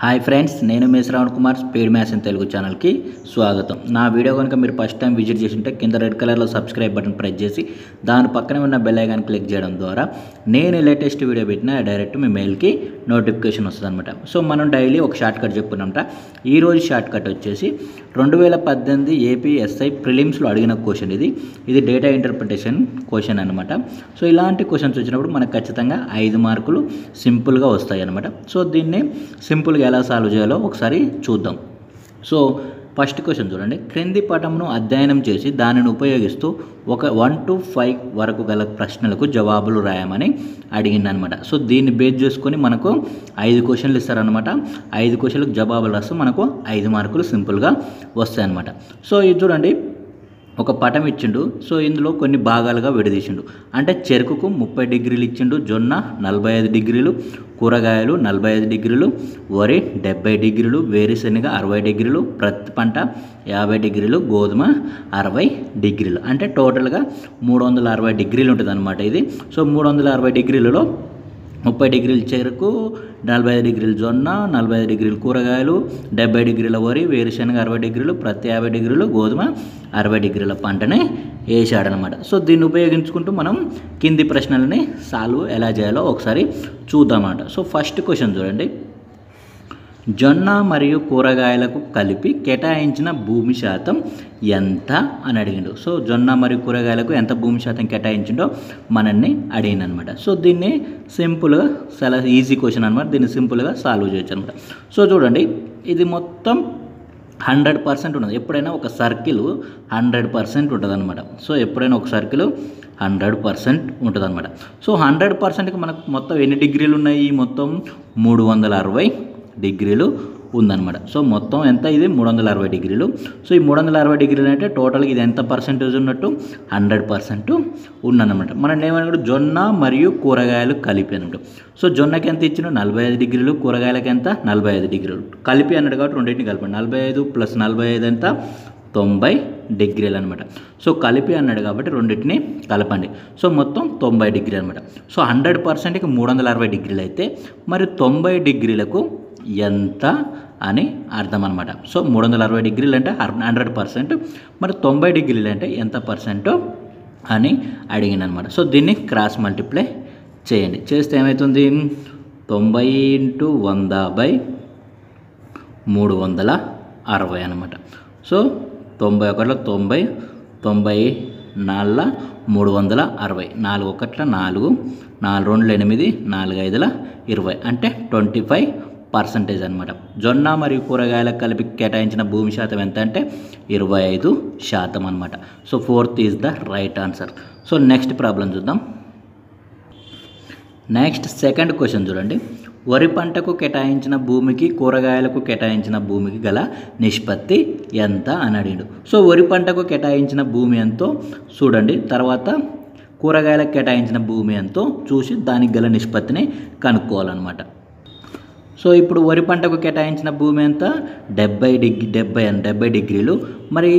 Hi friends, నేను మీ Shravan Kumar speed maths in Telugu ఛానల్కి స్వాగతం. నా వీడియో కనుక మీరు ఫస్ట్ టైం విజిట్ చేసింటే కింద రెడ్ కలర్లో సబ్స్క్రైబ్ బటన్ ప్రెస్ చేసి దాని పక్కనే ఉన్న బెల్ ఐకాన్ క్లిక్ చేయడం ద్వారా నేను లేటెస్ట్ వీడియో పెట్టినా డైరెక్ట్ మీ మెయిల్కి నోటిఫికేషన్ వస్తుంది అనమాట. సో మనం డైలీ ఒక షార్ట్ కట్ చెప్పుకున్నామంట. ఈరోజు షార్ట్ కట్ వచ్చేసి 2018 ఏపీఎస్ఐ ప్రిలిమ్స్లో అడిగిన క్వశ్చన్ ఇది డేటా ఇంటర్ప్రిటేషన్ క్వశ్చన్ అనమాట. సో ఇలాంటి క్వశ్చన్స్ వచ్చినప్పుడు మనకు ఖచ్చితంగా 5 మార్కులు సింపుల్గా వస్తాయి అనమాట. సో దీన్ని సింపుల్గా ఎలా సాల్వ్ చేయాలో ఒకసారి చూద్దాం. సో ఫస్ట్ క్వశ్చన్ చూడండి. క్రింది పటంను అధ్యయనం చేసి దానిని ఉపయోగిస్తూ ఒక 1 to 5 వరకు గల ప్రశ్నలకు జవాబులు రాయమని అడిగింది అనమాట. సో దీన్ని బేస్ చేసుకొని మనకు 5 క్వశ్చన్లు ఇస్తారనమాట. 5 క్వశ్చన్లకు జవాబులు రాస్తూ మనకు 5 మార్కులు సింపుల్గా వస్తాయన్నమాట. సో ఇది చూడండి, ఒక పటం ఇచ్చిండు. సో ఇందులో కొన్ని భాగాలుగా విడదీసిండు. అంటే చెరుకుకు 30 డిగ్రీలు ఇచ్చిండు, జొన్న 45 డిగ్రీలు, కూరగాయలు 45 డిగ్రీలు, వరి 70 డిగ్రీలు, వేరుశెనగ 60 డిగ్రీలు, ప్రతి పంట 50 డిగ్రీలు, గోధుమ 60 డిగ్రీలు. అంటే టోటల్గా 360 డిగ్రీలు ఉంటుంది అనమాట ఇది. సో 360 డిగ్రీలలో 30 డిగ్రీల చెరుకు, 45 డిగ్రీల జొన్న, 45 డిగ్రీల కూరగాయలు, 70 డిగ్రీల వరి, వేరుశెనగ 60 డిగ్రీలు, ప్రతి 50 డిగ్రీలు, గోధుమ 60 డిగ్రీల పంటని వేసాడనమాట. సో దీన్ని ఉపయోగించుకుంటూ మనం కింది ప్రశ్నలని సాల్వ్ ఎలా చేయాలో ఒకసారి చూద్దామన్నమాట. సో ఫస్ట్ క్వశ్చన్ చూడండి. జొన్న మరియు కూరగాయలకు కలిపి కేటాయించిన భూమి శాతం ఎంత అని అడిగిండు. సో జొన్న మరియు కూరగాయలకు ఎంత భూమి శాతం కేటాయించిండో మనల్ని అడిగిందనమాట. సో దీన్ని సింపుల్గా చాలా ఈజీ క్వశ్చన్ అనమాట. దీన్ని సింపుల్గా సాల్వ్ చేయొచ్చు అనమాట. సో చూడండి, ఇది మొత్తం 100% ఉంటుంది. ఎప్పుడైనా ఒక సర్కిల్ 100% ఉంటుంది అనమాట. సో ఎప్పుడైనా ఒక సర్కిల్ 100% ఉంటుంది అనమాట. సో 100%కి మనకు మొత్తం ఎన్ని డిగ్రీలు ఉన్నాయి? మొత్తం 360 డిగ్రీలు ఉందన్నమాట. సో మొత్తం ఎంత? ఇది 360 డిగ్రీలు. సో ఈ 360 డిగ్రీలు అంటే టోటల్గా ఇది ఎంత పర్సెంటేజ్ ఉన్నట్టు? 100% ఉందన్నమాట. మనం ఏమన్నా జొన్న మరియు కూరగాయలు కలిపి అన్నట్టు. సో జొన్నకి ఎంత ఇచ్చిన? 45 డిగ్రీలు, కూరగాయలకి ఎంత? 45 డిగ్రీలు కలిపి అన్నట్టు. కాబట్టి రెండింటిని కలపండి. 45 + 45 ఎంత? 90 డిగ్రీలు అనమాట. సో కలిపి అన్నాడు కాబట్టి రెండింటిని కలపండి. సో మొత్తం 90 డిగ్రీలు అనమాట. సో 100%కి 360 డిగ్రీలు అయితే మరి 90 డిగ్రీలకు ఎంత అని అర్థం అనమాట. సో 360 డిగ్రీలు అంటే 100%, మరి 90 డిగ్రీలు అంటే ఎంత పర్సెంట్ అని అడిగిందనమాట. సో దీన్ని క్రాస్ మల్టిప్లై చేయండి. చేస్తే ఏమవుతుంది? 90 × 100/360 అనమాట. సో 91 90, 94 360, 4 1 4, 4 2 8, 4 5 20 అంటే 25% అనమాట. జొన్న మరియు కూరగాయలకు కలిపి కేటాయించిన భూమి శాతం ఎంత అంటే 25% అనమాట. So 4th is the right answer. So next problem చూద్దాం. నెక్స్ట్ సెకండ్ క్వశ్చన్ చూడండి. వరి పంటకు కేటాయించిన భూమికి కూరగాయలకు కేటాయించిన భూమికి గల నిష్పత్తి ఎంత అని అడిగాడు. సో వరి పంటకు కేటాయించిన భూమి ఎంతో చూడండి, తర్వాత కూరగాయలకు కేటాయించిన భూమి ఎంతో చూసి దానికి గల నిష్పత్తిని కనుక్కోవాలన్నమాట. సో ఇప్పుడు వరి పంటకు కేటాయించిన భూమి ఎంత? 70 డిగ్రీలు. మరి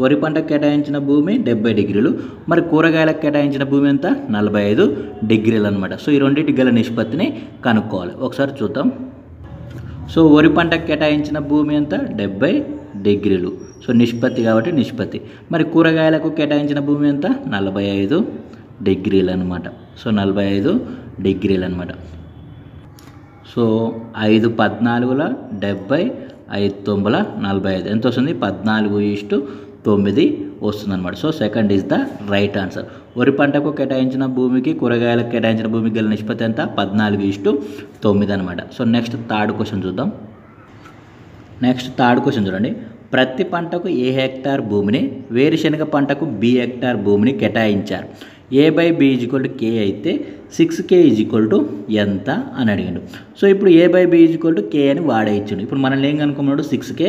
వరి పంటకు కేటాయించిన భూమి 70 డిగ్రీలు. మరి కూరగాయలకు కేటాయించిన భూమి ఎంత? 45 డిగ్రీలు అనమాట. సో ఈ రెండింటికి గల నిష్పత్తిని కనుక్కోవాలి. ఒకసారి చూద్దాం. సో వరి పంటకు కేటాయించిన భూమి ఎంత? 70 డిగ్రీలు. సో నిష్పత్తి కాబట్టి నిష్పత్తి. మరి కూరగాయలకు కేటాయించిన భూమి ఎంత? 45 డిగ్రీలు అనమాట. సో 45 డిగ్రీలు అనమాట. సో 5 14 70, 5 9 45 ఎంత వస్తుంది? 14:9 వస్తుందన్నమాట. So second is the right answer. వరి పంటకు కేటాయించిన భూమికి కూరగాయలకు కేటాయించిన భూమికి గల నిష్పత్తి ఎంత? 14:9 అనమాట. సో నెక్స్ట్ థర్డ్ క్వశ్చన్ చూద్దాం. నెక్స్ట్ థర్డ్ క్వశ్చన్ చూడండి. ప్రతి పంటకు A హెక్టార్ భూమిని, వేరుశెనగ పంటకు B హెక్టార్ భూమిని కేటాయించారు. A/B = K అయితే 6K = ఎంత అని అడిగాడు. సో ఇప్పుడు A/B = K అని వాడే ఇచ్చాడు. ఇప్పుడు మనల్ని ఏం కనుక్కోమన్నాడు? 6K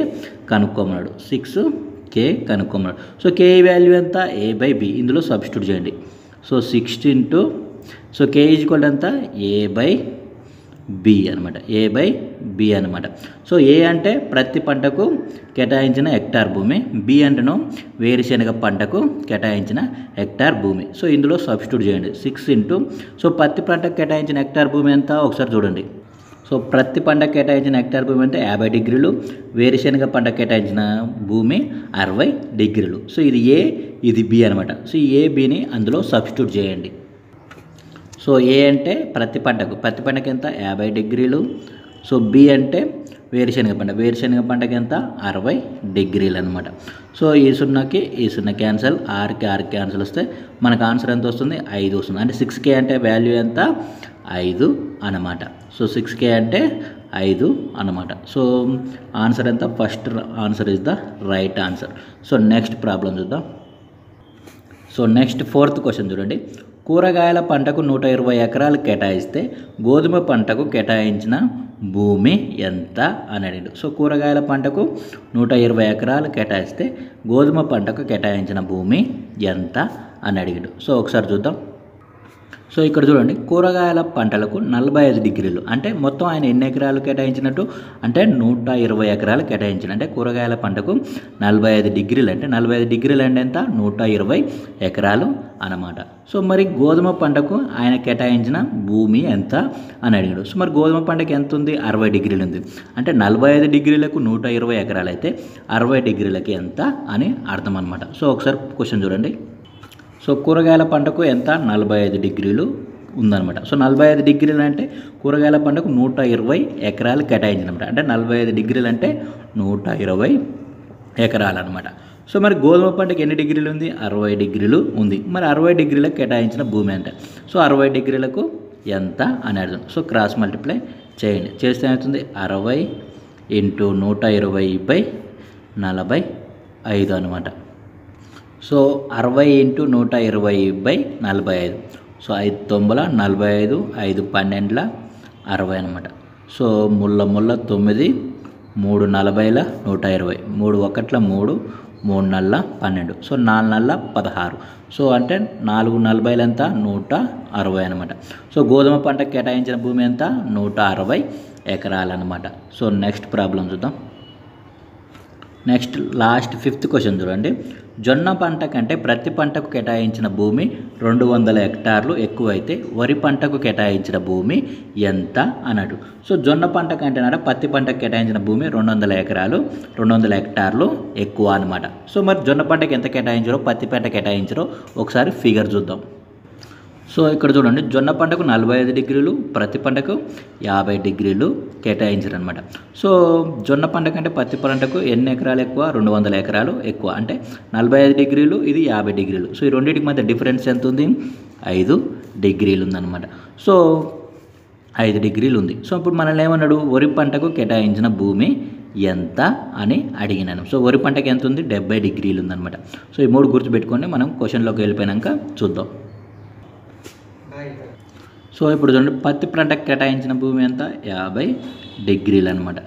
కనుక్కోమన్నాడు. 6K కనుక్కోమన్నాడు. సో K వాల్యూ ఎంత? A/B. ఇందులో సబ్స్టిట్యూట్ చేయండి. సో 6 సో K = ఎంత? A/B అనమాట. A/B అనమాట. సో A అంటే ప్రతి పంటకు కేటాయించిన హెక్టార్ భూమి, B అంటేనో వేరుశెనగ పంటకు కేటాయించిన హెక్టార్ భూమి. సో ఇందులో సబ్స్టిట్యూట్ చేయండి. 6 సో పత్తి పంటకు కేటాయించిన హెక్టార్ భూమి ఎంత? ఒకసారి చూడండి. సో ప్రతి పంటకు కేటాయించిన హెక్టార్ భూమి అంటే 50 డిగ్రీలు, వేరుశనగ పంటకు కేటాయించిన భూమి 60 డిగ్రీలు. సో ఇది ఏ, ఇది బి అనమాట. సో ఈ ఏ, బిని అందులో సబ్స్టిట్యూట్ చేయండి. సో ఏ అంటే ప్రతి పంటకు ఎంత 50 డిగ్రీలు. సో బి అంటే వేరుశనగ పంటకి ఎంత 60 డిగ్రీలు అనమాట. సో ఈ సున్నా క్యాన్సల్, ఆర్కి క్యాన్సల్ వస్తే మనకు ఆన్సర్ ఎంత వస్తుంది 5 వస్తుంది. అంటే 6K అంటే వాల్యూ ఎంత 5 అన్నమాట. సో 6K అంటే 5 అన్నమాట. సో ఆన్సర్ ఎంత, first answer is the right answer. So next problem చూద్దాం. సో నెక్స్ట్ 4th క్వశ్చన్ చూడండి. కూరగాయల పంటకు 120 ఎకరాలు కేటాయిస్తే గోధుమ పంటకు కేటాయించిన భూమి ఎంత అని అడిగాడు. సో కూరగాయల పంటకు 120 ఎకరాలు కేటాయిస్తే గోధుమ పంటకు కేటాయించిన భూమి ఎంత అని అడిగాడు. సో ఒకసారి చూద్దాం. సో ఇక్కడ చూడండి, కూరగాయల పంటలకు 45 డిగ్రీలు అంటే మొత్తం ఆయన ఎన్ని ఎకరాలు కేటాయించినట్టు అంటే 120 ఎకరాలు కేటాయించిన. అంటే కూరగాయల పంటకు 45 డిగ్రీలు అంటే 45 డిగ్రీలు అంటే ఎంత 120 ఎకరాలు అన్నమాట. సో మరి గోధుమ పంటకు ఆయన కేటాయించిన భూమి ఎంత అని అడిగాడు. సో మరి గోధుమ పంటకి ఎంత ఉంది 60 డిగ్రీలు ఉంది. అంటే 45 డిగ్రీలకు 120 ఎకరాలు అయితే 60 డిగ్రీలకి ఎంత అని అర్థం అనమాట. సో ఒకసారి క్వశ్చన్ చూడండి. సో కూరగాయల పంటకు ఎంత 45 డిగ్రీలు ఉందన్నమాట. సో 45 డిగ్రీలు అంటే కూరగాయల పంటకు 120 ఎకరాలు కేటాయించినమాట. అంటే 45 డిగ్రీలు అంటే 120 ఎకరాలు అనమాట. సో మరి గోధుమ పంటకి ఎన్ని డిగ్రీలు ఉంది 60 డిగ్రీలు ఉంది. మరి 60 డిగ్రీలకు కేటాయించిన భూమి అంటే సో 60 డిగ్రీలకు ఎంత అని అర్థం. సో క్రాస్ మల్టిప్లై చేయండి. చేస్తే ఏమవుతుంది 60 × 120/45 అనమాట. సో 60 × 120/45. సో 5 9 45, 5 12 60 అనమాట. సో ముళ్ళ 9, 3 40 120, 3 1 3, 3 9 12. సో 4 9 16. సో అంటే 4 40 ఎంత 160 అనమాట. సో గోధుమ పంటకు కేటాయించిన భూమి ఎంత 160 ఎకరాలు అనమాట. సో నెక్స్ట్ ప్రాబ్లం చూద్దాం. నెక్స్ట్ లాస్ట్ 5th క్వశ్చన్ చూడండి. జొన్న పంట కంటే ప్రతి పంటకు కేటాయించిన భూమి 200 హెక్టార్లు ఎక్కువైతే వరి పంటకు కేటాయించిన భూమి ఎంత అన్నాడు. సో జొన్న పంట కంటే పత్తి పంటకు కేటాయించిన భూమి 200 ఎకరాలు 200 హెక్టార్లు ఎక్కువ అనమాట. సో మరి జొన్న పంటకు ఎంత కేటాయించారో పత్తి పంట కేటాయించారో ఒకసారి ఫిగర్ చూద్దాం. సో ఇక్కడ చూడండి, జొన్న పంటకు 45 డిగ్రీలు, ప్రతి పంటకు 50 డిగ్రీలు కేటాయించారు అనమాట. సో జొన్న పంట కంటే పత్తి పంటకు ఎన్ని ఎకరాలు ఎక్కువ 200 ఎకరాలు ఎక్కువ. అంటే 45 డిగ్రీలు, ఇది 50 డిగ్రీలు. సో ఈ రెండింటికి మధ్య డిఫరెన్స్ ఎంత ఉంది 5 డిగ్రీలు ఉందన్నమాట. సో 5 డిగ్రీలు ఉంది. సో ఇప్పుడు మనల్ని ఏమన్నాడు వరి పంటకు కేటాయించిన భూమి ఎంత అని అడిగినాను. సో వరి పంటకి ఎంత ఉంది 70 డిగ్రీలు ఉందన్నమాట. సో ఈ 3 గుర్తుపెట్టుకొని మనం క్వశ్చన్లోకి వెళ్ళిపోయాక చూద్దాం. సో ఇప్పుడు చూడండి, పత్తి పంటకు కేటాయించిన భూమి ఎంత 50 డిగ్రీలు అనమాట.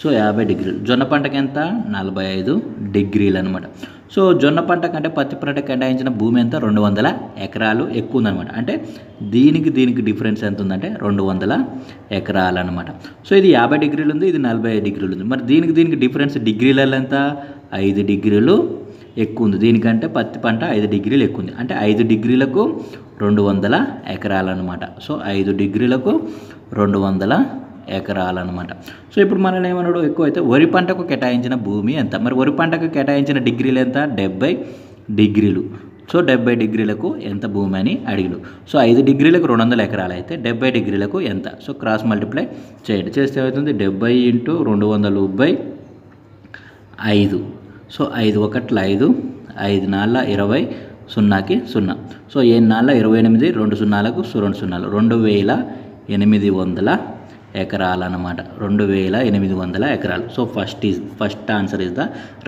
సో 50 డిగ్రీలు. జొన్న పంటకి ఎంత 45 డిగ్రీలు అనమాట. సో జొన్న పంట కంటే పత్తి పంటకు కేటాయించిన భూమి ఎంత 200 ఎకరాలు ఎక్కువ ఉందన్నమాట. అంటే దీనికి డిఫరెన్స్ ఎంత ఉందంటే 200 ఎకరాలు అనమాట. సో ఇది 50 డిగ్రీలు ఉంది, ఇది 45 డిగ్రీలు ఉంది. మరి దీనికి డిఫరెన్స్ డిగ్రీలలో ఎంత 5 డిగ్రీలు ఎక్కువ ఉంది. దీనికంటే పత్తి పంట 5 డిగ్రీలు ఎక్కువ ఉంది. అంటే 5 డిగ్రీలకు 200 ఎకరాలు అనమాట. సో 5 డిగ్రీలకు 200 ఎకరాలు అనమాట. సో ఇప్పుడు మనం ఏమన్నాడు ఎక్కువైతే వరి పంటకు కేటాయించిన భూమి ఎంత. మరి వరి పంటకు కేటాయించిన డిగ్రీలు ఎంత 70 డిగ్రీలు. సో 70 డిగ్రీలకు ఎంత భూమి అని అడిగాడు. సో 5 డిగ్రీలకు 200 ఎకరాలు అయితే 70 డిగ్రీలకు ఎంత. సో క్రాస్ మల్టిప్లై చేయండి. చేస్తే ఏమవుతుంది 70 × 200/5. సో 5 1 5, 5 4 20, 0కి 0. సో 7 4 28, 2 0లకు 2 0, 2800 ఎకరాలు అనమాట. 2800 ఎకరాలు. So first answer is the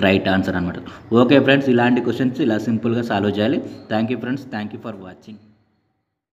right answer అనమాట. ఓకే ఫ్రెండ్స్, ఇలాంటి క్వశ్చన్స్ ఇలా సింపుల్గా సాల్వ్ చేయాలి. Thank you friends, thank you for watching.